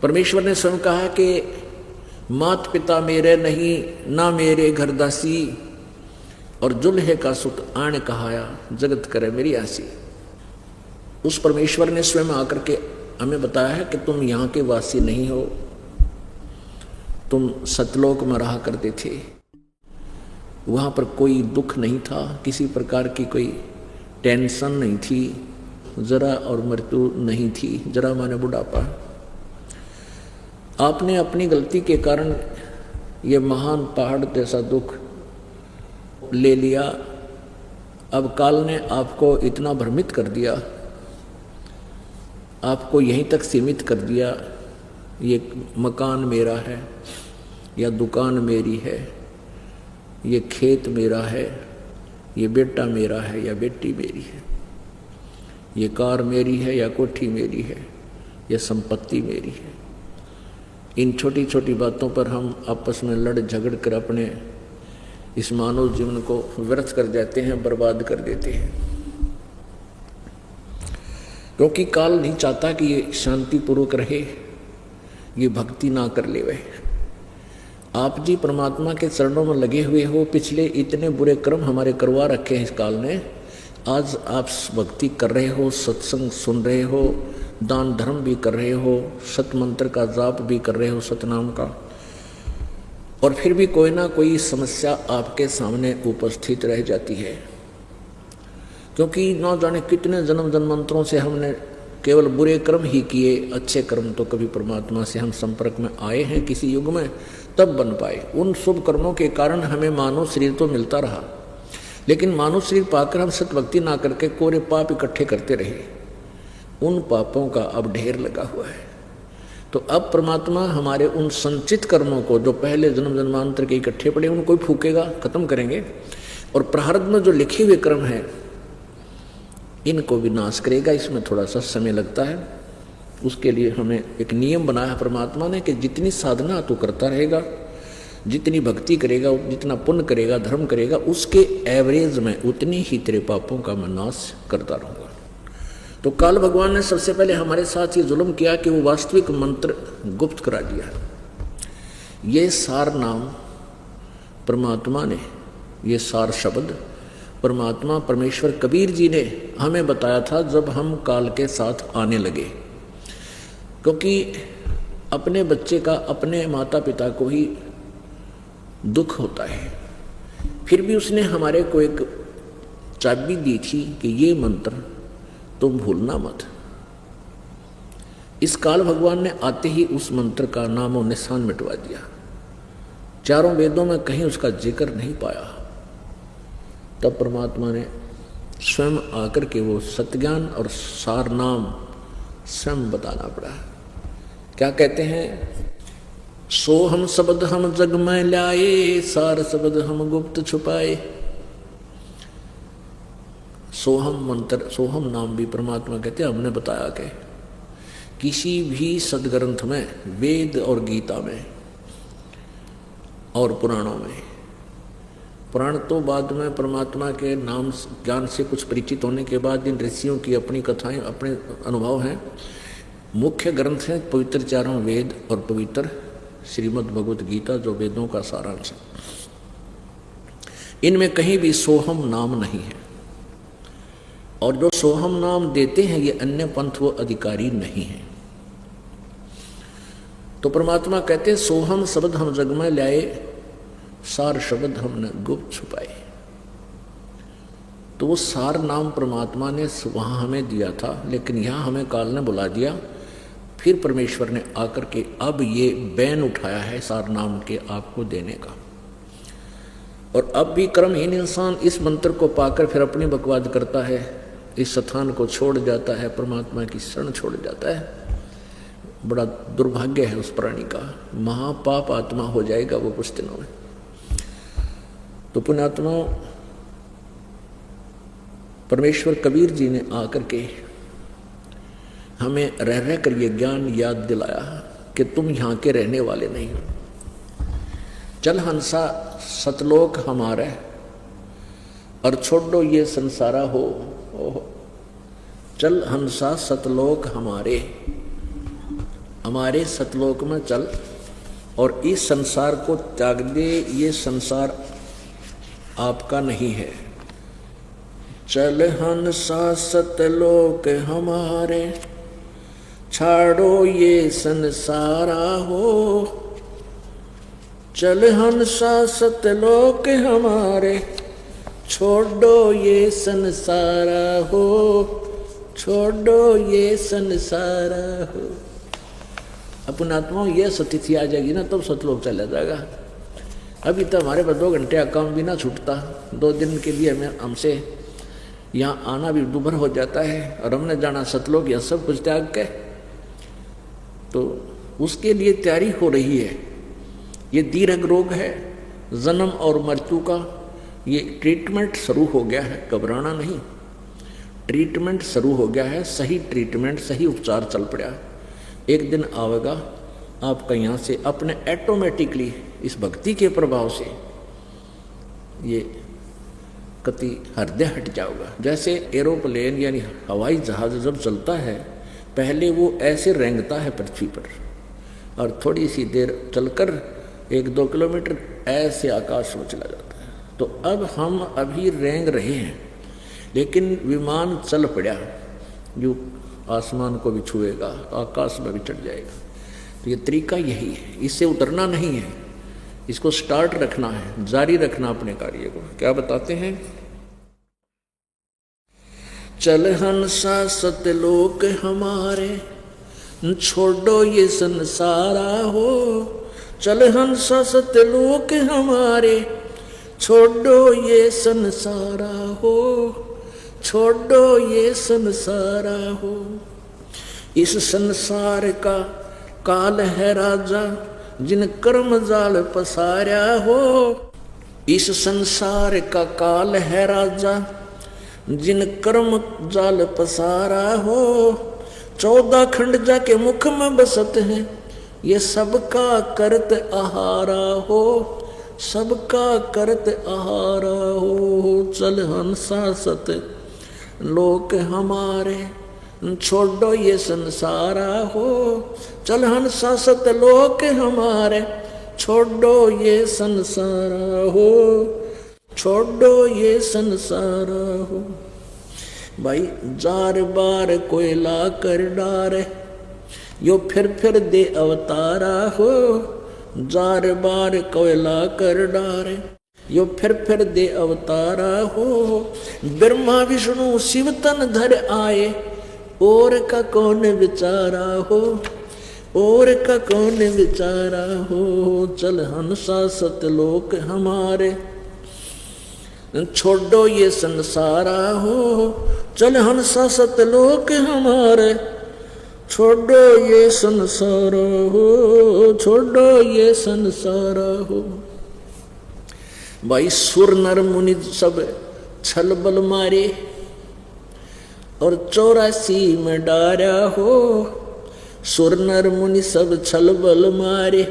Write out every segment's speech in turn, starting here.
परमेश्वर ने स्वयं कहा कि मात पिता मेरे नहीं, ना मेरे घर दासी, और जुल्हे का सुत आण कहाया, जगत करे मेरी आसी। उस परमेश्वर ने स्वयं आकर के हमें बताया है कि तुम यहाँ के वासी नहीं हो, तुम सतलोक में रहा करते थे। वहाँ पर कोई दुख नहीं था, किसी प्रकार की कोई टेंशन नहीं थी, जरा और मृत्यु नहीं थी। जरा माने बुढ़ापा। आपने अपनी गलती के कारण ये महान पहाड़ जैसा दुख ले लिया। अब काल ने आपको इतना भ्रमित कर दिया, आपको यहीं तक सीमित कर दिया। ये मकान मेरा है, या दुकान मेरी है, ये खेत मेरा है, ये बेटा मेरा है या बेटी मेरी है, ये कार मेरी है या कोठी मेरी है, या संपत्ति मेरी है। इन छोटी छोटी बातों पर हम आपस में लड़ झगड़ कर अपने इस मानव जीवन को व्यर्थ कर जाते हैं, बर्बाद कर देते हैं। क्योंकि काल नहीं चाहता कि ये शांतिपूर्वक रहे, ये भक्ति ना कर ले। वह आप जी परमात्मा के चरणों में लगे हुए हो, पिछले इतने बुरे कर्म हमारे करवा रखे हैं इस काल ने। आज आप भक्ति कर रहे हो, सत्संग सुन रहे हो, दान धर्म भी कर रहे हो, सत मंत्र का जाप भी कर रहे हो, सतनाम का, और फिर भी कोई ना कोई समस्या आपके सामने उपस्थित रह जाती है। क्योंकि न जाने कितने जन्म जन्मांतरों से हमने केवल बुरे कर्म ही किए, अच्छे कर्म तो कभी परमात्मा से हम संपर्क में आए हैं किसी युग में, तब बन पाए। उन शुभ कर्मों के कारण हमें मानव शरीर तो मिलता रहा, लेकिन मानव शरीर पाकर हम सतभक्ति ना करके कोरे पाप इकट्ठे करते रहे। उन पापों का अब ढेर लगा हुआ है। तो अब परमात्मा हमारे उन संचित कर्मों को, जो पहले जन्म जन्मांतर के इकट्ठे पड़े, उनको ही फूकेगा, खत्म करेंगे, और प्रारब्ध में जो लिखे हुए कर्म हैं इनको विनाश करेगा। इसमें थोड़ा सा समय लगता है। उसके लिए हमें एक नियम बनाया परमात्मा ने कि जितनी साधना तू करता रहेगा, जितनी भक्ति करेगा, जितना पुण्य करेगा, धर्म करेगा, उसके एवरेज में उतनी ही तेरे पापों का मैं नाश करता रहूँगा। तो काल भगवान ने सबसे पहले हमारे साथ ये जुल्म किया कि वो वास्तविक मंत्र गुप्त करा दिया। ये सार नाम परमात्मा ने, ये सार शब्द परमात्मा परमेश्वर कबीर जी ने हमें बताया था जब हम काल के साथ आने लगे। क्योंकि अपने बच्चे का अपने माता पिता को ही दुख होता है, फिर भी उसने हमारे को एक चाबी दी थी कि ये मंत्र तुम भूलना मत। इस काल भगवान ने आते ही उस मंत्र का नाम और निशान मिटवा दिया। चारों वेदों में कहीं उसका जिक्र नहीं पाया। तब परमात्मा ने स्वयं आकर के वो सतज्ञान और सार नाम स्वयं बताना पड़ा। क्या कहते हैं? सो हम शब्द हम जग में लाए, सार शब्द हम गुप्त छुपाए। सोहम मंत्र, सोहम नाम भी परमात्मा कहते हैं हमने बताया कि किसी भी सदग्रंथ में, वेद और गीता में और पुराणों में, पुराण तो बाद में परमात्मा के नाम ज्ञान से कुछ परिचित होने के बाद इन ऋषियों की अपनी कथाएं, अपने अनुभव हैं। मुख्य ग्रंथ हैं पवित्र चारों वेद और पवित्र श्रीमद् भगवत गीता, जो वेदों का सारांश है। इनमें कहीं भी सोहम नाम नहीं है, और जो सोहम नाम देते हैं ये अन्य पंथ वो अधिकारी नहीं है। तो परमात्मा कहते हैं सोहम शब्द हम जग में लाए, सार शब्द हमने गुप्त छुपाए। तो वो सार नाम परमात्मा ने वहां हमें दिया था, लेकिन यहां हमें काल ने बुला दिया। फिर परमेश्वर ने आकर के अब ये बैन उठाया है सार नाम के आपको देने का। और अब भी कर्महीन इंसान इस मंत्र को पाकर फिर अपनी बकवाद करता है, इस स्थान को छोड़ जाता है, परमात्मा की शरण छोड़ जाता है। बड़ा दुर्भाग्य है उस प्राणी का, महापाप आत्मा हो जाएगा वो कुछ दिनों में। तो पुण्यात्मा, परमेश्वर कबीर जी ने आकर के हमें रह रह कर ये ज्ञान याद दिलाया कि तुम यहाँ के रहने वाले नहीं हो। चल हंसा सतलोक हमारा, और छोड़ो ये संसारा हो। चल हंसा सतलोक हमारे, हमारे सतलोक में चल और इस संसार को त्याग दे, ये संसार आपका नहीं है। चल हंसा सतलोक हमारे, छाड़ो ये संसारा हो। चल हंसा सतलोक हमारे, छोड़ो ये संसारा हो, छोड़ो ये संसारा हो। अपन आत्मा ये स्थिति आ जाएगी ना, तब सतलोक चला जाएगा। अभी तो हमारे पास 2 घंटे का काम भी ना छूटता, 2 दिन के लिए हमें हमसे यहाँ आना भी दुभर हो जाता है, और हमने जाना सतलोक, यह सब कुछ त्याग के, तो उसके लिए तैयारी हो रही है। ये दीर्घ रोग है, जन्म और मृत्यु का ये ट्रीटमेंट शुरू हो गया है, घबराना नहीं। ट्रीटमेंट शुरू हो गया है, सही ट्रीटमेंट, सही उपचार चल पड़ा। एक दिन आवेगा आपका यहाँ से अपने ऑटोमेटिकली इस भक्ति के प्रभाव से ये कति हृदय हट जाओगा। जैसे एरोप्लेन यानी हवाई जहाज जब चलता है, पहले वो ऐसे रेंगता है पृथ्वी पर, और थोड़ी सी देर चलकर 1-2 किलोमीटर ऐसे आकाश में चला जाता है। तो अब हम अभी रेंग रहे हैं, लेकिन विमान चल पड़ा जो आसमान को भी छुएगा, आकाश में भी चढ़ जाएगा। तो ये तरीका यही है, इससे उतरना नहीं है, इसको स्टार्ट रखना है, जारी रखना अपने कार्य को। क्या बताते हैं? चल हंसा सतलोक हमारे, छोड़ो ये संसारा हो। चल हंसा सतलोक हमारे, छोड़ो ये संसारा हो, छोड़ो ये संसारा हो। इस संसार का काल है राजा, जिन कर्म जाल पसारा हो। इस संसार का काल है राजा, जिन कर्म जाल पसारा हो। 14 खंड जाके मुख में बसत हैं, ये सबका करत आहारा हो, सबका करत आहारा हो। चल हंसा सत लोक हमारे, छोड़ो ये संसारा हो। चल हंसा सतलोक हमारे, छोड़ो ये संसारा हो, छोड़ो ये संसारा हो। भाई जार बार कोयला कर डारे, यो फिर दे अवतारा हो। जार बार कोयला कर डारे, यो फिर दे अवतारा हो। ब्रह्मा विष्णु शिव तन धर आए, और का कौन विचारा हो, और का कौन विचारा हो। चल हंसा सतलोक हमारे, छोड़ो ये संसारा हो। चल हंसा सतलोक हमारे, छोड़ो ये संसार हो, छोड़ो ये संसार हो। भाई सुर नर मुनि सब छल बल मारे, और 84 में डारा हो। सुर नर मुनि सब छल बल मारे,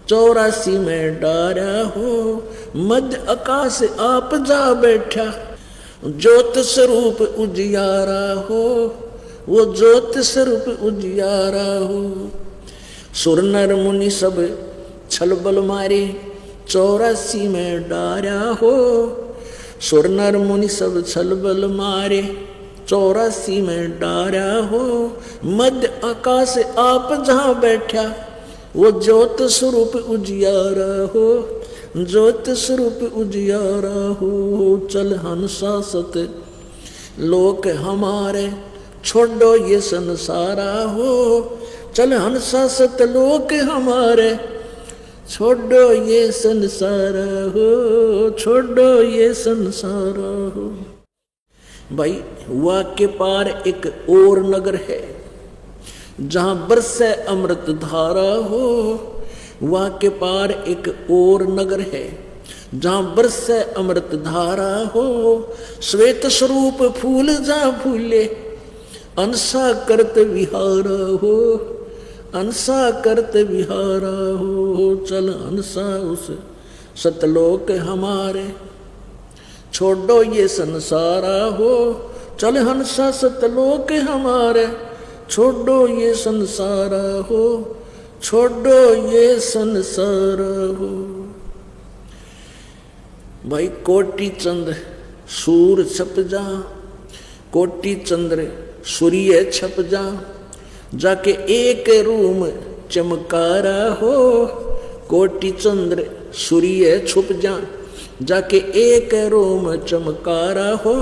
84 में डारा हो। मध्य आकाश आप जा बैठा, ज्योत स्वरूप उजियारा हो, वो ज्योत स्वरूप उजियारा हो। सुर नर मुनि सब छल बल मारे, 84 में डारा हो। सुर नर मुनि सब छल बल मारे, 84 में डारा हो। मध्य आकाश आप जहाँ बैठा, वो ज्योत स्वरूप उजियारा हो, ज्योत स्वरूप उजियारा हो। चल हंसा सत लोक हमारे, छोड़ो ये संसारा हो। चल हंसा सत लोक हमारे, छोड़ो ये संसारा हो, छोड़ो ये संसारा हो। भाई हुआ के पार एक और नगर है, जहां बरसे अमृत धारा हो। वहाँ के पार एक और नगर है, जहाँ बरसे अमृत धारा हो। श्वेत स्वरूप फूल जहाँ फूले, अंसा करत विहारा हो, अंसा करत विहारा हो। चल अंसा उस सतलोक हमारे, छोड़ो ये संसारा हो। चल हंसा सतलोक हमारे, छोड़ो ये संसार हो, छोड़ो ये संसार हो। भाई कोटि चंद्र सूर छप जा, कोटि चंद्र सूर्य छप जा, जाके एक रूम चमकारा हो। कोटि चंद्र सूर्य छुप जा, जाके एक रूम चमकारा हो।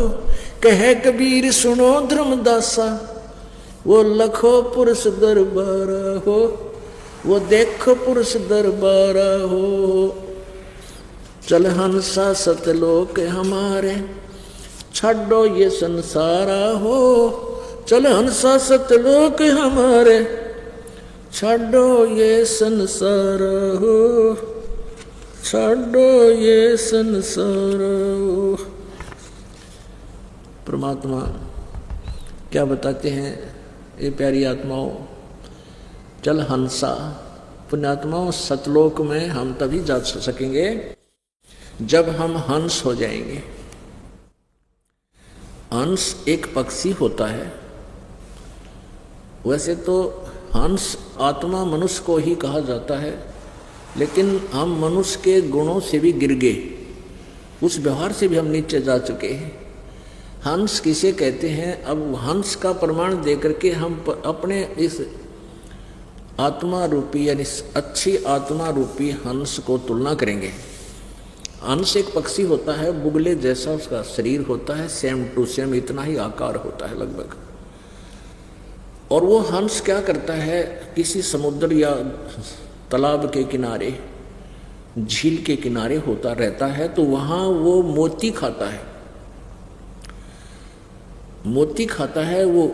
कहे कबीर सुनो धर्मदासा, वो लखो पुरुष दरबारा हो, वो देखो पुरुष दरबारा हो। चल हंसा सतलोक हमारे, छाड़ो ये संसारा हो। चल हंसा सतलोक हमारे, छाड़ो ये संसार हो, छाड़ो ये संसार हो। परमात्मा क्या बताते हैं ये प्यारी आत्माओं, चल हंसा। पुण्यात्माओं, सतलोक में हम तभी जा सकेंगे जब हम हंस हो जाएंगे। हंस एक पक्षी होता है, वैसे तो हंस आत्मा मनुष्य को ही कहा जाता है, लेकिन हम मनुष्य के गुणों से भी गिर गए, उस व्यवहार से भी हम नीचे जा चुके हैं। हंस किसे कहते हैं? अब हंस का प्रमाण देकर के हम अपने इस आत्मा रूपी यानी अच्छी आत्मा रूपी हंस को तुलना करेंगे। हंस एक पक्षी होता है, बुगले जैसा उसका शरीर होता है, सेम टू सेम इतना ही आकार होता है लगभग। और वो हंस क्या करता है, किसी समुद्र या तालाब के किनारे, झील के किनारे होता रहता है, तो वहाँ वो मोती खाता है। मोती खाता है वो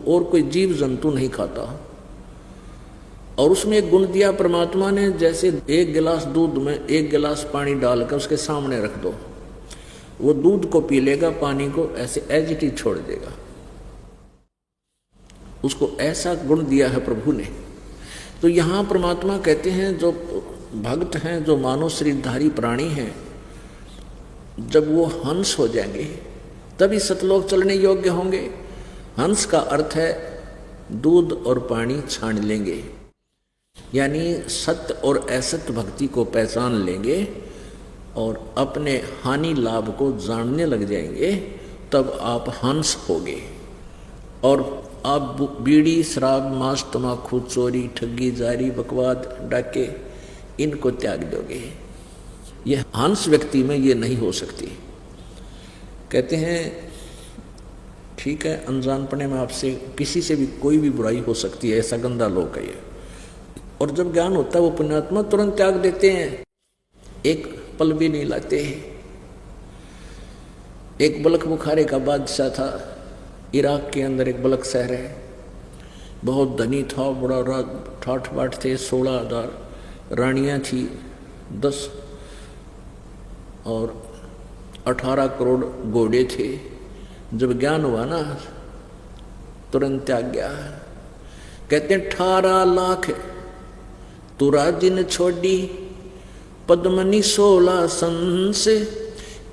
और कोई जीव जंतु नहीं खाता। और उसमें एक गुण दिया परमात्मा ने, जैसे एक गिलास दूध में एक गिलास पानी डालकर उसके सामने रख दो, वो दूध को पी लेगा, पानी को ऐसे एज इट इज छोड़ देगा। उसको ऐसा गुण दिया है प्रभु ने। तो यहाँ परमात्मा कहते हैं जो भक्त हैं, जो मानव शरीरधारी प्राणी हैं, जब वो हंस हो जाएंगे तभी सतलोक चलने योग्य होंगे। हंस का अर्थ है दूध और पानी छान लेंगे, यानी सत्य और असत्य भक्ति को पहचान लेंगे और अपने हानि लाभ को जानने लग जाएंगे, तब आप हंस होगे। और आप बीड़ी, शराब, मांस, तम्बाकू, चोरी, ठगी, जारी, बकवाद, डाके इनको त्याग दोगे। यह हंस व्यक्ति में ये नहीं हो सकती। कहते हैं ठीक है, अनजानपने में आपसे किसी से भी कोई भी बुराई हो सकती है, ऐसा गंदा लोक है ये। और जब ज्ञान होता है वो पुण्यात्मा तुरंत त्याग देते हैं, एक पल भी नहीं लाते हैं। एक बलख बुखारे का बादशाह था, इराक के अंदर एक बलख शहर है, बहुत धनी था, बड़ा ठाठ बाट थे, 16,000 रानियां थी, 10 और 18 करोड़ घोड़े थे। जब ज्ञान हुआ ना, तुरंत त्याग गया। कहते 18 लाख तुरा जिन छोड़ी, पद्मनी 16 संस,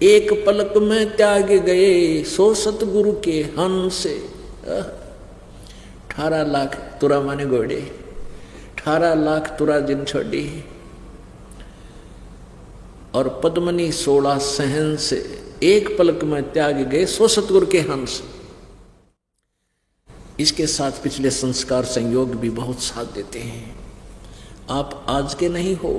एक पलक में त्याग गए 100 सतगुरु के हंस। 18 लाख तुरा माने घोड़े, 18 लाख तुरा जिन छोड़ी और पद्मनी 16 सहंस, एक पलक में त्याग गए 100 सतगुरु के हंस। इसके साथ पिछले संस्कार संयोग भी बहुत साथ देते हैं। आप आज के नहीं हो,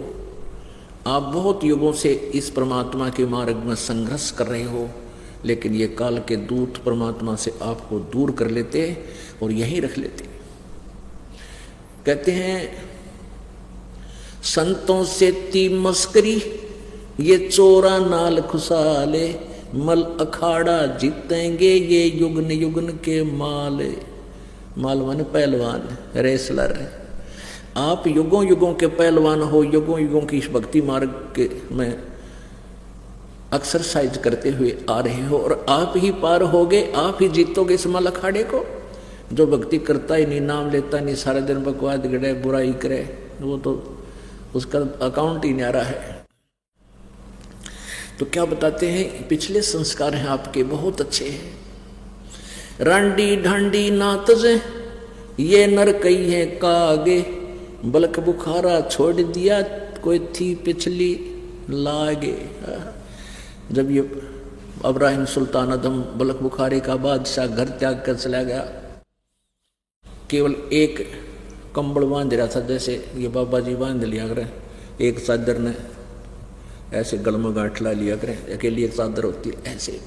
आप बहुत युगों से इस परमात्मा के मार्ग में संघर्ष कर रहे हो, लेकिन ये काल के दूत परमात्मा से आपको दूर कर लेते और यहीं रख लेते। कहते हैं संतों से ती मस्करी, ये चोरा नाल खुशाले, मल अखाड़ा जीतेंगे ये युगन युगन के माल। माल माने पहलवान, रेसलर। आप युगों युगों के पहलवान हो, युगों युगों की इस भक्ति मार्ग के में एक्सरसाइज करते हुए आ रहे हो, और आप ही पार होगे, आप ही जीतोगे इस मल अखाड़े को। जो भक्ति करता ही नहीं, नाम लेता नहीं, सारा दिन बकवाद गड़े, बुराई करे, वो तो उसका अकाउंट ही न्यारा है। तो क्या बताते हैं, पिछले संस्कार हैं आपके बहुत अच्छे हैं। रांडी ढांडी ना तजे, ये नर कई है का आगे, बलक बुखारा छोड़ दिया कोई थी पिछली लागे। जब ये इब्राहिम सुल्तान अदम बलक बुखारे का बादशाह घर त्याग कर चला गया, केवल एक कंबल बांध रहा था, जैसे ये बाबा जी बांध लिया करें, एक चादर ने ऐसे गल में गांठ ला लिया करें, अकेली एक चादर होती है ऐसे,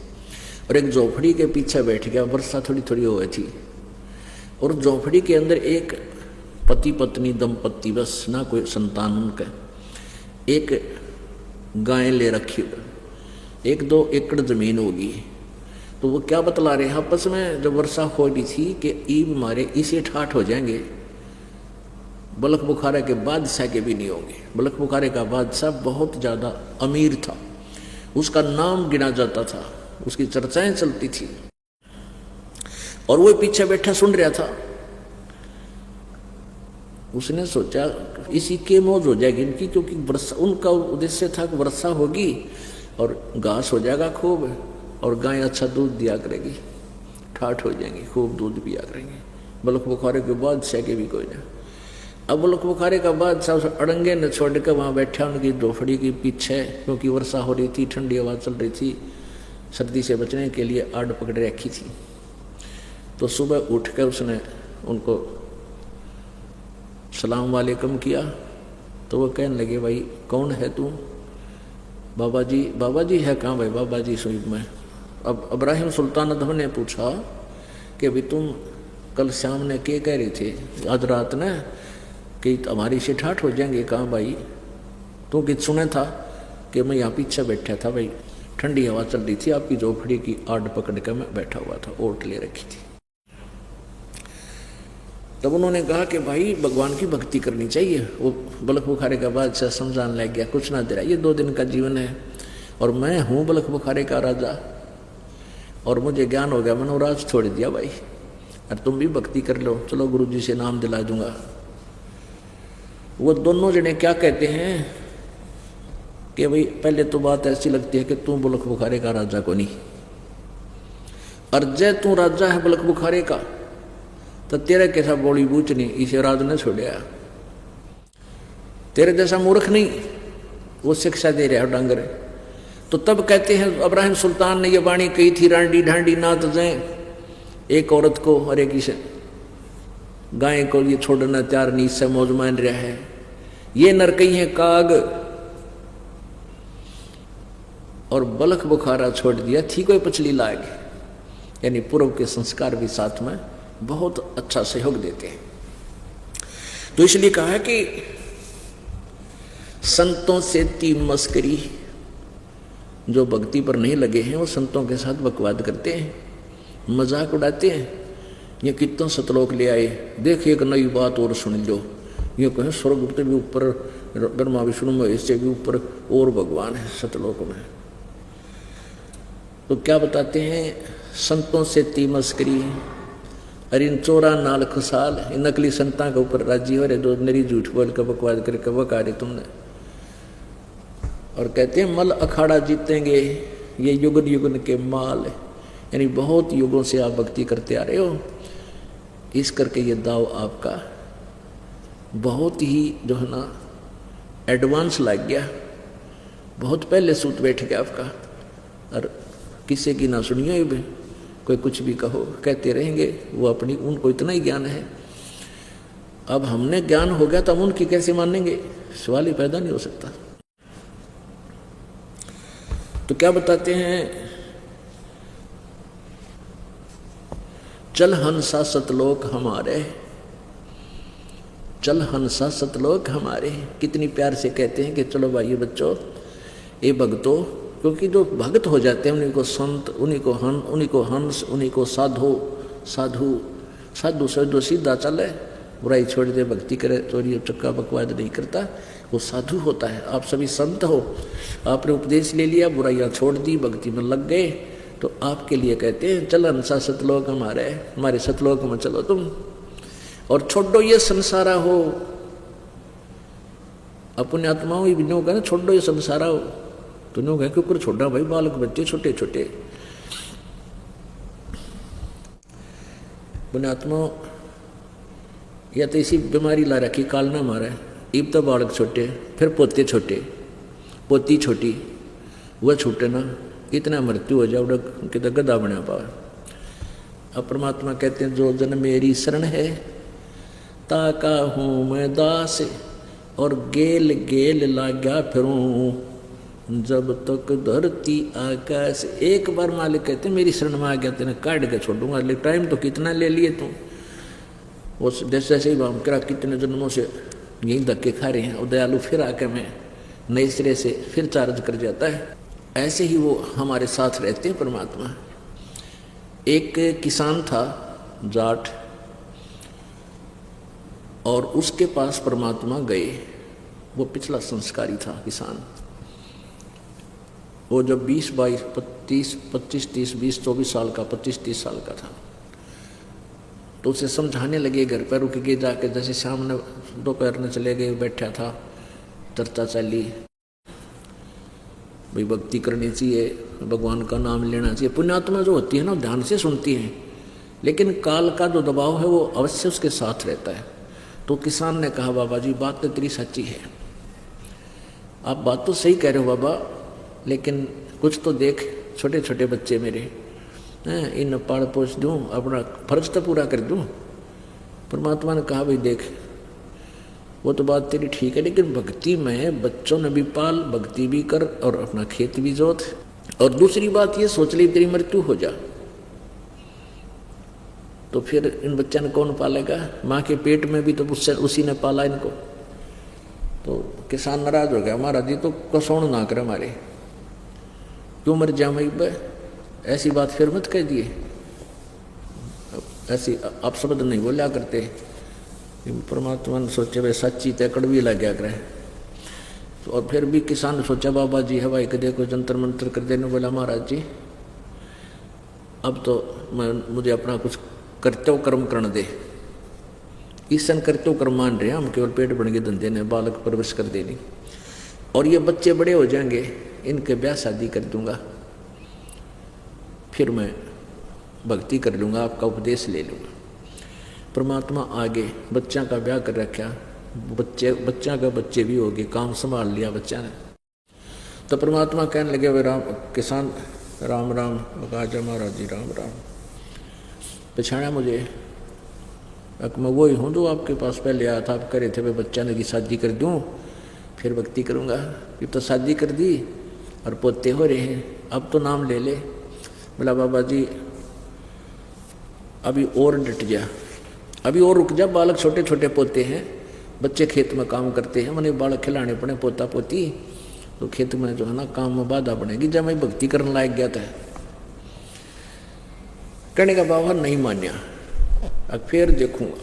और एक झोपड़ी के पीछे बैठ गया। वर्षा थोड़ी थोड़ी हो गई थी, और झोपड़ी के अंदर एक पति पत्नी दंपत्ति, बस ना कोई संतान उनका, एक गाय ले रखी, 1-2 एकड़ जमीन होगी। तो वो क्या बतला रहे हैं आपस में, जब वर्षा हो रही थी कि ईब मारे इसे ठाठ हो जाएंगे, बलक बुखारे के बादशाह के भी नहीं होंगे। बलक बुखारे का बादशाह बहुत ज़्यादा अमीर था, उसका नाम गिना जाता था, उसकी चर्चाएं चलती थी, और वो पीछे बैठा सुन रहा था। उसने सोचा इसी के मौज हो जाएगी इनकी, क्योंकि वर्षा, उनका उद्देश्य था कि वर्षा होगी और घास हो जाएगा खूब, और गाय अच्छा दूध दिया करेगी, ठाठ हो जाएंगी, खूब दूध पिया करेंगे। बलक बुखारे के बादशाह के भी कोई ना। अब बलक बुखारे का बादशाह उस अड़ंगे ने छोड़ कर वहाँ बैठा उनकी झोपड़ी के पीछे, क्योंकि वर्षा हो रही थी, ठंडी हवा चल रही थी, सर्दी से बचने के लिए आड़ पकड़ रखी थी। तो सुबह उठ कर उसने उनको सलाम वालेकुम किया। तो वो कहने लगे, भाई कौन है तू? बाबा जी है कहाँ भाई? बाबा जी सुईब में। अब इब्राहिम सुल्तान अदम ने पूछा कि भाई तुम कल शाम ने क्या कह रहे थे, आज रात ने कि हमारी से ठाठ हो जाएंगे? कहाँ भाई? तो कि सुना था कि मैं यहाँ पीछे बैठा था भाई, ठंडी हवा चल रही थी, आपकी झोपड़ी की आड़ पकड़ कर मैं बैठा हुआ था, ओट ले रखी थी। तब उन्होंने कहा कि भाई भगवान की भक्ति करनी चाहिए। वो बलक बुखारे का बादशाह समझाने लग गया, कुछ ना दे रहा, ये 2 दिन का जीवन है, और मैं हूँ बलक बुखारे का राजा, और मुझे ज्ञान हो गया, मैंने राज छोड़ दिया भाई, और तुम भी भक्ति कर लो, चलो गुरु जी से नाम दिला दूंगा। वो दोनों जने क्या कहते हैं कि भाई पहले तो बात ऐसी लगती है कि तू बलक बुखारे का राजा को नहीं, और जय तू राजा है बलक बुखारे का, तो तेरा कैसा बोली बूझ नहीं, इसे राज ने छोड़ा, तेरे जैसा मूर्ख नहीं वो शिक्षा दे रहा है डांगर। तो तब कहते हैं इब्राहिम सुल्तान ने ये वाणी कही थी, रांडी ढांडी नात जाए, एक औरत को और एक इसे गाय को ये छोड़ना तैयार नहीं, इससे मौज मान रहा है। ये नर कही है काग, और बलक बुखारा छोड़ दिया थी कोई पछली लाग, यानी पूर्व के संस्कार भी साथ में बहुत अच्छा सहयोग देते हैं। तो इसलिए कहा है कि संतों से ती मस्करी, जो भक्ति पर नहीं लगे हैं वो संतों के साथ बकवाद करते हैं, मजाक उड़ाते हैं। ये कितना सतलोक ले आए, देखिए एक नई बात और सुन लो, ये कहें स्वर्ग से भी ऊपर ब्रह्मा विष्णु महेश से भी ऊपर और भगवान है सतलोक में। तो क्या बताते हैं, संतों से ती मस्करी, अरे इन चोरा नाल खुशाल, इन नकली संतां के ऊपर राजी हो रहे, जो नरी झूठ बोल कर बकवाद करके बका रहे तुमने। और कहते हैं मल अखाड़ा जीतेंगे, ये युगन युगन के माल, यानी बहुत युगों से आप भक्ति करते आ रहे हो, इस करके ये दाव आपका बहुत ही जो है ना एडवांस लग गया, बहुत पहले सूत बैठ गया आपका, और किसी की ना सुनियो भी, कोई कुछ भी कहो कहते रहेंगे, वो अपनी उनको इतना ही ज्ञान है। अब हमने ज्ञान हो गया तो हम उनकी कैसे मानेंगे, सवाल ही पैदा नहीं हो सकता। तो क्या बताते हैं, चल हंसा सतलोक हमारे, चल हंसा सतलोक हमारे, कितनी प्यार से कहते हैं कि चलो भाई बच्चों, ये भक्तों, क्योंकि जो भक्त हो जाते हैं उन्हीं को संत, उन्हीं को हंस, उन्हीं को साधु साधु साधु से जो सीधा चले, बुराई छोड़ दे, भक्ति करे, चोरी चक्का बकवाद नहीं करता, वो साधु होता है। आप सभी संत हो, आपने उपदेश ले लिया, बुराइयाँ छोड़ दी, भक्ति में लग गए, तो आपके लिए कहते हैं चल हंसा सतलोक हमारे सतलोक में चलो तुम, और छोड़ो ये संसारा हो, अपने आत्माओं ही बिनो का ना, छोड़ो ये संसारा हो, तूने कह क्यों छोड़ा भाई, बालक बच्चे छोटे छोटे, पुण्यात्मा या तो इसी बीमारी ला रखी, काल ना मारे। इब तो बालक छोटे, फिर पोते छोटे, पोती छोटी, वह छूटे ना, इतना मृत्यु हो जाए कि तो गधा बना पाए। अब परमात्मा कहते हैं जो जन मेरी शरण है ताका हूँ मैं दास, और गेल गेल लाग्या फिरूं जब तक धरती आकाश। एक बार मालिक कहते मेरी शरण में आ गया तेने काट के छोड़ूंगा, लेकिन टाइम तो कितना ले लिए तुम। उस जैसे ही हम करा कितने जन्मों से यही धक्के खा रहे हैं, और दयालु फिर आकर मैं नए सिरे से फिर चार्ज कर जाता है। ऐसे ही वो हमारे साथ रहते हैं परमात्मा। एक किसान था जाट, और उसके पास परमात्मा गए। वो पिछला संस्कारी था किसान। वो जब 20, 22, 25, 30, 20, 24 साल का, 25, 30 साल का था, तो उसे समझाने लगे। घर पर रुक के जाके, जैसे सामने दोपहर में चले गए, बैठा था, चर्चा चली, भाई भक्ति करनी चाहिए, भगवान का नाम लेना चाहिए। पुण्यात्मा जो होती है ना, ध्यान से सुनती हैं, लेकिन काल का जो दबाव है वो अवश्य उसके साथ रहता है। तो किसान ने कहा बाबा जी बात तो तेरी सच्ची है, आप बात तो सही कह रहे हो बाबा, लेकिन कुछ तो देख, छोटे छोटे बच्चे मेरे हैं, इन पाल पोष दूँ, अपना फर्ज तो पूरा कर दूँ। परमात्मा ने कहा भाई देख, वो तो बात तेरी ठीक है, लेकिन भक्ति में बच्चों ने भी पाल, भक्ति भी कर, और अपना खेत भी जोत, और दूसरी बात ये सोच ली तेरी मृत्यु हो जा तो फिर इन बच्चों ने कौन पालेगा? माँ के पेट में भी तो उसी ने पाला इनको। तो किसान नाराज हो गया, महाराज जी तो कसौण ना करे हमारे, क्यों मर जा मई पे, ऐसी बात फिर मत कह दिए, ऐसी आप शब्द नहीं बोलिया करते। परमात्मा ने सोचे भाई सच्ची तय कड़वी लग गया करे। तो और फिर भी किसान ने सोचा बाबा जी हवाई के देखो जंतर मंत्र कर देने, बोला महाराज जी अब तो मुझे अपना कुछ कर्तव्य कर्म करने दे। ईसन कर्तव्य कर्म मान रहे हैं हम, केवल पेट बन के धंधे ने बालक प्रवेश कर देनी, और ये बच्चे बड़े हो जाएंगे, इनके ब्याह शादी कर दूंगा, फिर मैं भक्ति कर लूँगा, आपका उपदेश ले लूँगा। परमात्मा आगे बच्चा का ब्याह कर रखा, बच्चा का बच्चे भी हो गए, काम संभाल लिया बच्चा ने। तो परमात्मा कहने लगे वे राम किसान राम राम, राजा महाराज जी राम राम। पछाड़ा मुझे, मैं वही हूँ जो आपके पास पहले आया था, आप कह रहे थे भाई बच्चा ने की शादी कर दूँ फिर भक्ति करूँगा। ये तो शादी कर दी और पोते हो रहे हैं, अब तो नाम ले ले। बोला बाबा जी अभी और डट जा, अभी और रुक जा, बालक छोटे छोटे पोते हैं, बच्चे खेत में काम करते हैं, मैंने बालक खिलाने पड़े पोता पोती, तो खेत में जो है ना काम में बाधा बनेगी। जब मैं भक्ति करने लायक गया था, कहने का बाबा नहीं मान्या, अब फिर देखूंगा।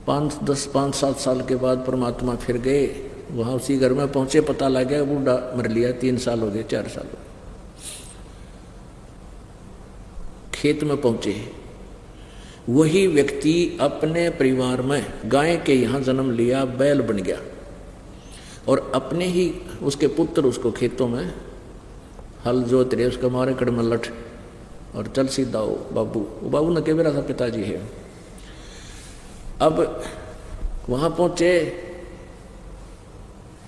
5-7 साल के बाद परमात्मा फिर गए, वहाँ उसी घर में पहुँचे, पता लग गया बूढ़ा मर लिया, 3 साल हो गए 4 साल हो गए। खेत में पहुँचे, वही व्यक्ति अपने परिवार में गाय के यहाँ जन्म लिया, बैल बन गया, और अपने ही उसके पुत्र उसको खेतों में हल जोत रहे, उसका मारे कड़ में लठ, और चल सीधा हो बाबू। वो बाबू न के मेरा था पिताजी है। अब वहाँ पहुँचे,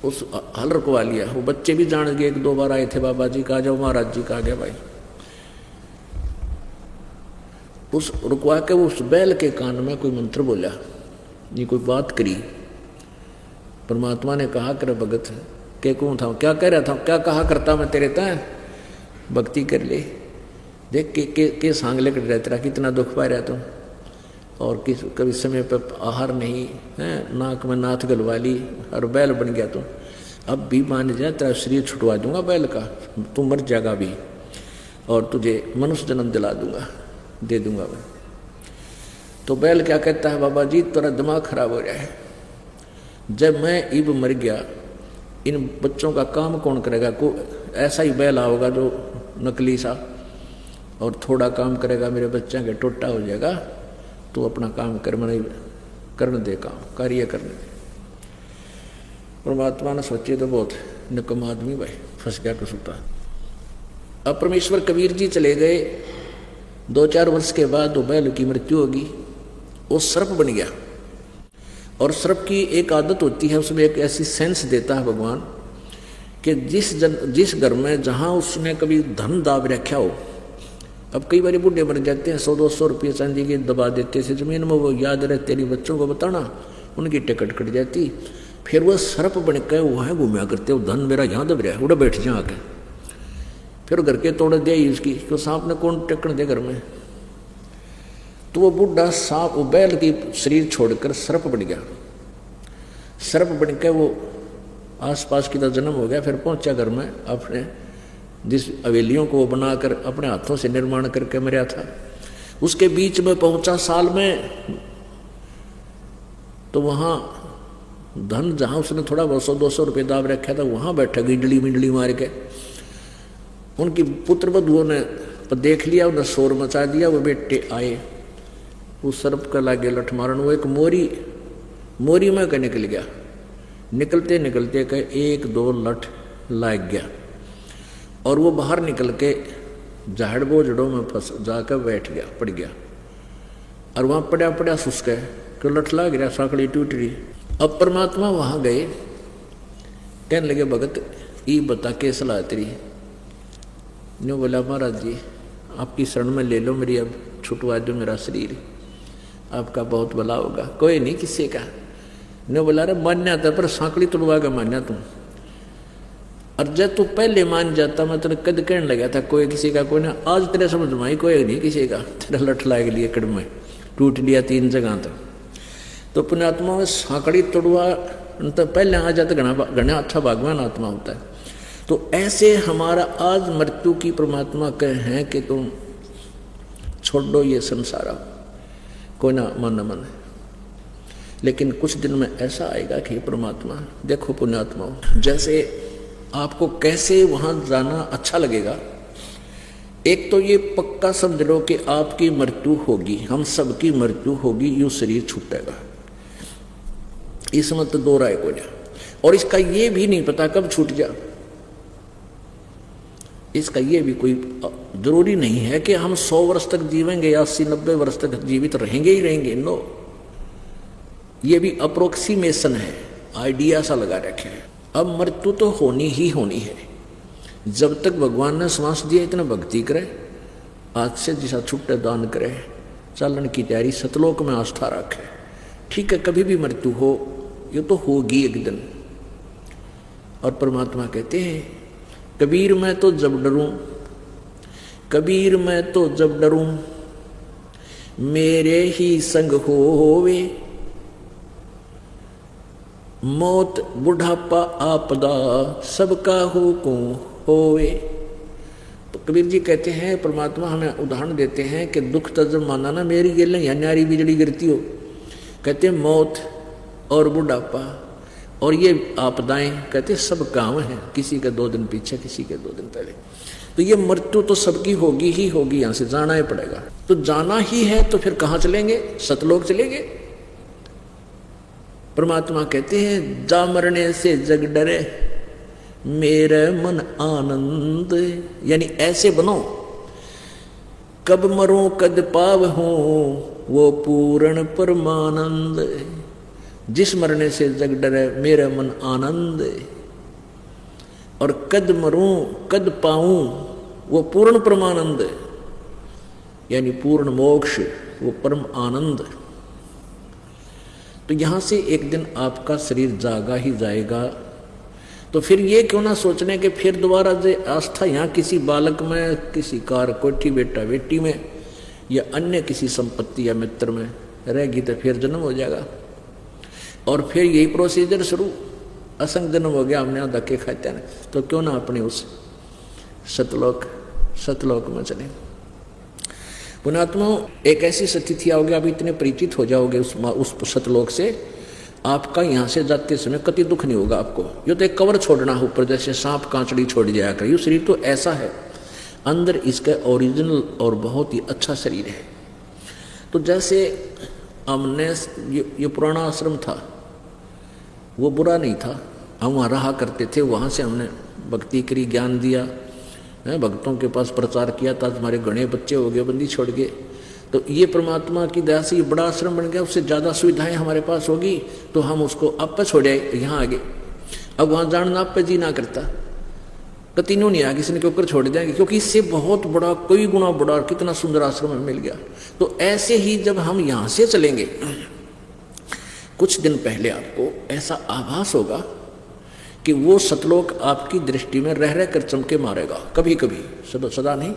उस हल रुकवा लिया, वो बच्चे भी जान गए, 1-2 बार आए थे, बाबा जी कहा जाओ, महाराज जी कहा गया भाई। उस रुकवा के उस बैल के कान में कोई मंत्र बोला, ये कोई बात करी। परमात्मा ने कहा कर भगत के कौन था, क्या कह रहा था, क्या कहा करता मैं तेरे तय, भक्ति कर ले, देख के सांगले कर रहा, तेरा कितना दुख पा रहा तुम, और किस कभी समय पर आहार नहीं है, नाक में नाथ गलवा ली और बैल बन गया तुम। अब भी मान जा, तेरा शरीर छुटवा दूंगा बैल का, तू मर जाएगा भी, और तुझे मनुष्य जन्म दिला दूंगा, दे दूंगा मैं। तो बैल क्या कहता है, बाबा जी तेरा दिमाग खराब हो रहा है, जब मैं इब मर गया इन बच्चों का काम कौन करेगा? को ऐसा ही बैल आओगा जो नकली सा, और थोड़ा काम करेगा, मेरे बच्चा के टोटा हो जाएगा, तो अपना काम कर, मैंने करने दे, काम कार्य करने दे। परमात्मा ने सोचे तो बहुत निकम आदमी भाई, फंस गया कसूता। अब परमेश्वर कबीर जी चले गए, 2-4 वर्ष के बाद वो बैल की मृत्यु होगी, वो सर्प बन गया, और सर्प की एक आदत होती है, उसमें एक ऐसी सेंस देता है भगवान कि जिस घर में जहाँ उसने कभी धन दाब रखा हो, अब कई बार बूढ़े मर जाते हैं, 100-200 रुपये चांदी के दबा देते थे जमीन में, वो याद रहे तेरी बच्चों को बताना, उनकी टिकट कट जाती, फिर वह सर्प बन के वहाँ घूमया करते, वो धन मेरा यहाँ दब रहा है, उड़ा बैठ जा आके, फिर घर के तोड़ दे उसकी, तो सांप ने कौन टेकन दे घर में। तो वो बूढ़ा सांप, वो बैल की शरीर छोड़कर सर्प बन गया। सर्प बन के वो आसपास की तो जन्म हो गया, फिर पहुंचा घर में, अपने जिस हवेलियों को वो बनाकर अपने हाथों से निर्माण करके मरा था, उसके बीच में पहुंचा साल में, तो वहां धन जहां उसने थोड़ा 100-200 रुपये दाब रखा था, वहां बैठा गिडली मिंडली मार के। उनकी पुत्र बधुओं ने देख लिया, उन्हें शोर मचा दिया, वो बेटे आए, उस सर्प का लागे लठ मारन, वो एक मोरी में का निकल गया, निकलते निकलते का 1-2 लठ लाग गया, और वो बाहर निकल के झाड़ बोझड़ों में फंस जाकर बैठ गया, पड़ गया, और वहाँ पड़ा सुस्क है कि लठ लाग गया, साकड़ी टूट रही। अब परमात्मा वहाँ गए, कहने लगे भगत ये बता के सलाह तेरी। न्यू बोला महाराज जी आपकी शरण में ले लो मेरी, अब छुटवा दो मेरा शरीर, आपका बहुत भला होगा। कोई नहीं किसी का। न्यू बोला अरे मान्या था पर सांकड़ी तोड़वा का मान्या तुम, और जब तू पहले मान जाता मैं तेरे कद कहने लगा था कोई किसी का कोई ना, आज तेरे समझ में आई कोई नहीं किसी का, तेरा लठ लाग लिया कड़ में, टूट लिया 3 जगह तक। तो पुण्यात्मा में सांकड़ी तोड़वा तो पहले आ जाता, घना अच्छा भगवान आत्मा होता है। तो ऐसे हमारा आज मृत्यु की परमात्मा कहे हैं कि तुम छोड़ दो ये संसार, कोई ना मन, लेकिन कुछ दिन में ऐसा आएगा कि परमात्मा देखो पुण्यात्मा, जैसे आपको कैसे वहां जाना अच्छा लगेगा। एक तो ये पक्का समझ लो कि आपकी मृत्यु होगी, हम सबकी मृत्यु होगी, यूं शरीर छूटेगा, इसमें तो दो राय को जा। और इसका ये भी नहीं पता कब छूट जा, इसका ये भी कोई जरूरी नहीं है कि हम 100 वर्ष तक जीवेंगे या 80-90 वर्ष तक जीवित रहेंगे ही रहेंगे। नो, ये भी अप्रोक्सीमेशन है, आइडिया सा लगा रखे हैं। अब मृत्यु तो होनी ही होनी है। जब तक भगवान ने श्वास दिया इतना भक्ति करे, आज से जिसा छुट्टे दान करे, चालन की तैयारी, सतलोक में आस्था रखे। ठीक है, कभी भी मृत्यु हो, ये तो होगी एक दिन। और परमात्मा कहते हैं कबीर मैं तो जब डरूं, कबीर मैं तो जब डरूं, मेरे ही संग होवे, मौत बुढ़ापा आपदा सबका हुकुम होवे। तो कबीर जी कहते हैं, परमात्मा हमें उदाहरण देते हैं कि दुख तजब माना ना मेरी गेल या न्यारी बिजली गिरती हो। कहते हैं मौत और बुढ़ापा और ये आपदाएं, कहते सब काम है, किसी के 2 दिन पीछे, किसी के 2 दिन पहले। तो ये मृत्यु तो सबकी होगी ही होगी, यहां से जाना ही पड़ेगा। तो जाना ही है तो फिर कहां चलेंगे? सतलोक चलेंगे। परमात्मा कहते हैं जा मरने से जग डरे, मेरे मन आनंद, यानी ऐसे बनो कब मरूं कद पाव हूं वो पूर्ण परमानंद। जिस मरने से जग डरे मेरा मन आनंद, और कद मरूं कद पाऊं वो पूर्ण परमानंद, यानी पूर्ण मोक्ष, वो परम आनंद। तो यहां से एक दिन आपका शरीर जागा ही जाएगा। तो फिर ये क्यों ना सोचने कि फिर दोबारा जो आस्था यहाँ किसी बालक में, किसी कार कोठी बेटा बेटी में, या अन्य किसी संपत्ति या मित्र में रहेगी, तो फिर जन्म हो जाएगा और फिर यही प्रोसीजर शुरू। असंग जन्म हो गया, हमने धक्के खाते हैं, तो क्यों ना अपने उस सतलोक में चले। पुण्यात्मा, एक ऐसी स्थिति आओगे, आप इतने परिचित हो जाओगे उस सतलोक से, आपका यहाँ से जाते समय कति दुख नहीं होगा आपको। ये तो एक कवर छोड़ना है ऊपर, जैसे सांप कांचड़ी छोड़ जाया कर। ये शरीर तो ऐसा है, अंदर इसका ओरिजिनल और बहुत ही अच्छा शरीर है। तो जैसे हमने ये पुराना आश्रम था, वो बुरा नहीं था, हम वहाँ रहा करते थे, वहाँ से हमने भक्ति करी, ज्ञान दिया, भक्तों के पास प्रचार किया था। हमारे घने बच्चे हो गए, बंदी छोड़ गए, तो ये परमात्मा की दया से ये बड़ा आश्रम बन गया, उससे ज़्यादा सुविधाएं हमारे पास होगी तो हम उसको आप पे छोड़ आए यहाँ आगे। अब वहाँ जानना आप पे जी ना करता, कतीनों नहीं आ किसी ने के ऊपर छोड़ जाएंगे, क्योंकि इससे बहुत बड़ा कई गुना बड़ा और कितना सुंदर आश्रम हमें मिल गया। तो ऐसे ही जब हम यहाँ से चलेंगे, कुछ दिन पहले आपको ऐसा आभास होगा कि वो सतलोक आपकी दृष्टि में रह कर चमके मारेगा, कभी कभी, सदा नहीं।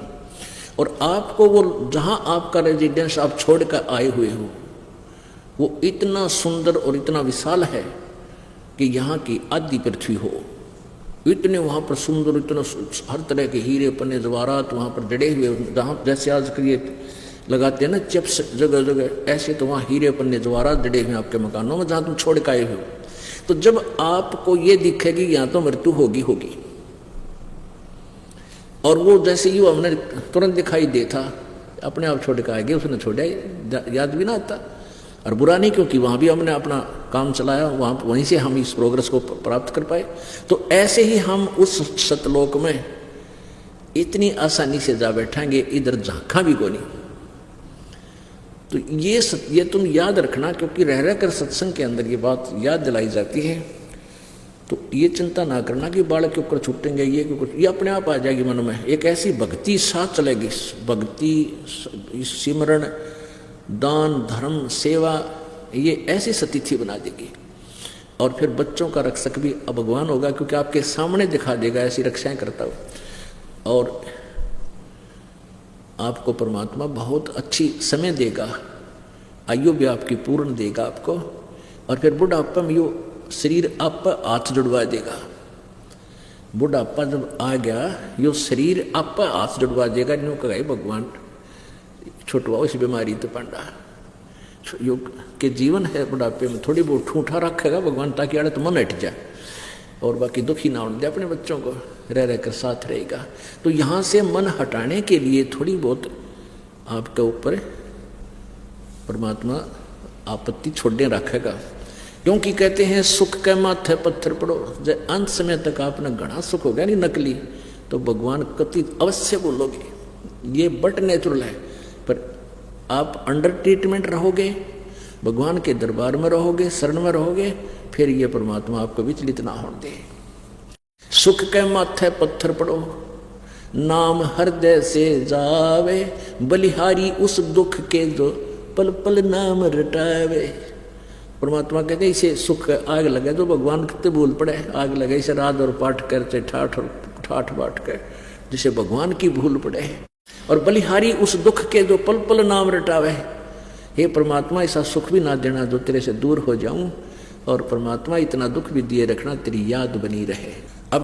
और आपको वो जहाँ आपका रेजिडेंस आप छोड़ कर आए हुए हो वो इतना सुंदर और इतना विशाल है कि यहाँ की आधी पृथ्वी हो, इतने वहाँ पर सुंदर, इतना हर तरह के हीरे पन्ने जवाहरात वहाँ पर जड़े हुए, जहाँ जैसे आज के लगाते हैं ना चिप्स जगह जगह, ऐसे तो वहाँ हीरे पन्ने जवाहरात जड़े हुए आपके मकानों में जहाँ तुम छोड़ के आए हो। तो जब आपको ये दिखेगी यहाँ तो मृत्यु होगी होगी, और वो जैसे ही हमने तुरंत दिखाई दे था अपने आप छोड़ के आएगी, उसने छोड़ा, याद भी ना आता। और बुरा नहीं, क्योंकि वहाँ भी हमने अपना काम चलाया, वहीं से हम इस प्रोग्रेस को प्राप्त कर पाए। तो ऐसे ही हम उस सतलोक में इतनी आसानी से जा बैठेंगे, इधर झांका भी को नहीं। तो ये तुम याद रखना, क्योंकि रह कर सत्संग के अंदर ये बात याद दिलाई जाती है। तो ये चिंता ना करना कि बालक के ऊपर छूटेंगे, ये अपने आप आ जाएगी मन में। एक ऐसी भक्ति साथ चलेगी, भक्ति, सिमरण, दान, धर्म, सेवा, ये ऐसी सतिथि बना देगी। और फिर बच्चों का रक्षक भी भगवान होगा, क्योंकि आपके सामने दिखा देगा ऐसी रक्षाएं करता हो। और आपको परमात्मा बहुत अच्छी समय देगा, आयु भी आपकी पूर्ण देगा आपको। और फिर बुढ़ापा में यो शरीर आप पर हाथ जुड़वा देगा। बुढ़ापा जब आ गया, यो शरीर आप पर हाथ जुड़वा देगा। यूँ कहे भगवान छुटवाओ इस बीमारी तो पांडा, योग के जीवन है बुढ़ापे में थोड़ी बहुत ठूठा रखेगा भगवान, ताकि आड़े तो मन हट जाए और बाकी दुखी ना होने दे अपने बच्चों को, रह कर साथ रहेगा। तो यहाँ से मन हटाने के लिए थोड़ी बहुत आपके ऊपर परमात्मा आपत्ति छोड़ने रखेगा, क्योंकि कहते हैं सुख के माथे पत्थर पड़ो। जब अंत समय तक आपने घना सुख हो गया नहीं नकली, तो भगवान कति अवश्य बोलोगे, ये बट नेचुरल है। पर आप अंडर ट्रीटमेंट रहोगे, भगवान के दरबार में रहोगे, शरण में रहोगे, फिर ये परमात्मा आपको विचलित ना होने दे। सुख के माथे पत्थर पड़ो, नाम हृदय से जावे, बलिहारी उस दुख के जो पल पल नाम रटावे। परमात्मा कहते इसे सुख आग लगे तो भगवान कितने भूल पड़े, आग लगे इसे रात और पाठ कर, चाहे ठाठ बाट कर, जिसे भगवान की भूल पड़े। और बलिहारी उस दुख के जो पल पल नाम रटावे। हे परमात्मा ऐसा सुख भी ना देना जो तेरे से दूर हो जाऊं, और परमात्मा इतना दुख भी दिए रखना तेरी याद बनी रहे।